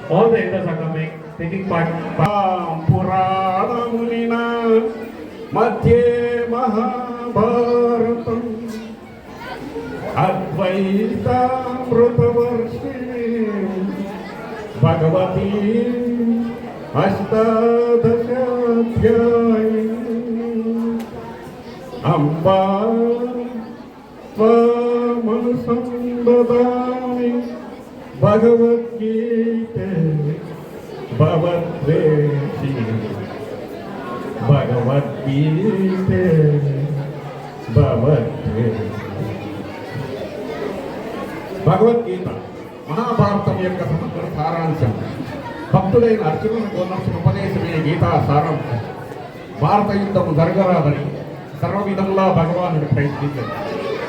All the elders are coming, taking part. పురాణమునిన మధ్యే మహాభారతం అద్వైతామృతవర్షిణి భగవతి అష్టాదశాధ్యాయిని అంబా త్వామనుసందదామి భగవద్గీతే భగవద్వేషి భగవద్గీతే భగవద్వేషి. భగవద్గీత మహాభారతం యొక్క సమగ్ర సారాంశం. భక్తుడైన అర్జునుని కోనర్చిన ఉపదేశమే గీతా సారాంశం. భారత యుద్ధము జరగరాదని సర్వవిధంలా భగవానుడు ప్రయత్నించాడు.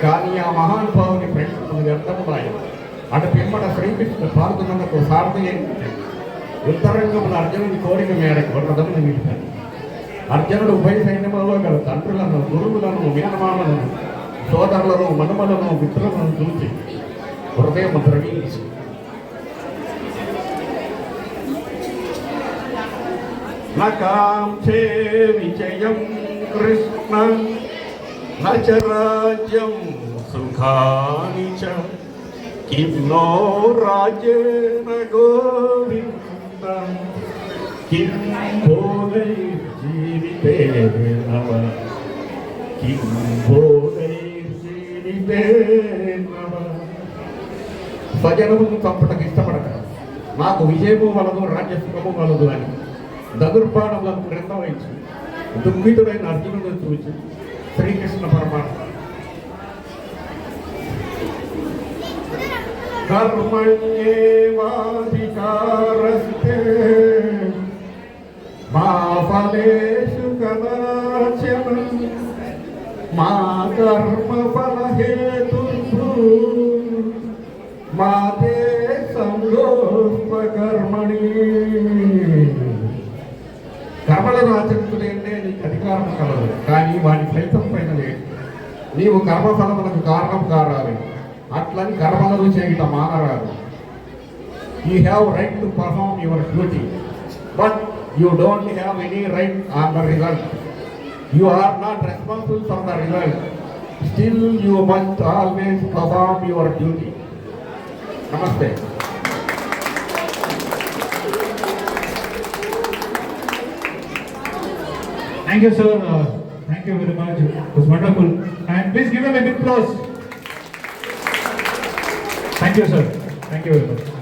కానీ ఆ మహానుభావుని ప్రయత్నములు వ్యర్థములాయి. అటు పిమ్మట శ్రీకృష్ణుడు పాల్గొన్నందుకు సార్థయించాడు. యుద్ధరంగమున అర్జునుని కోరిక మేరకు రథమును నిలిపాడు. అర్జునుడు ఉభయ సైన్యములలో గల తండ్రులను, గురువులను, మేనమామలను, సోదరులను, మనుమలను, మిత్రులను చూసి హృదయం ద్రవించి నకాంక్షే విజయం కృష్ణ నచ రాజ్యం సుఖాని చ కిం నో రాజ్యేన గోవింద కిం భోగైర్జీవితేన వా కిం భోగైర్జీవితేన వా. స్వజనమును చంపటకు ఇష్టపడక నాకు విజయము వలదు, రాజ్యసుఖము వలదు అని దగుర్బాణములను క్రింద వహించి దుఃఖితుడైన అర్జునుడు చూసి శ్రీకృష్ణ పరమాత్మ కర్మణ్యేవాధికారస్తే మా ఫలేషు కదాచన మా కర్మ ఫలహేతుర్భూ మా తే సంగోపకర్మణి. కర్మలను ఆచరించులేంటే నీకు అధికారం కలదు, కానీ వాటి ఫలితం పైన లేదు. నీవు కర్మఫలములకు కారణం కారాలి, అట్లని కర్మలను చేయట మానరాదు. You have right to perform your duty, but you don't have any right on the result. You are not responsible for the result. Still you must always perform your duty. నమస్తే. Thank you, sir. Thank you very much. It was wonderful. And please give him a big applause. Thank you, sir. Thank you very much.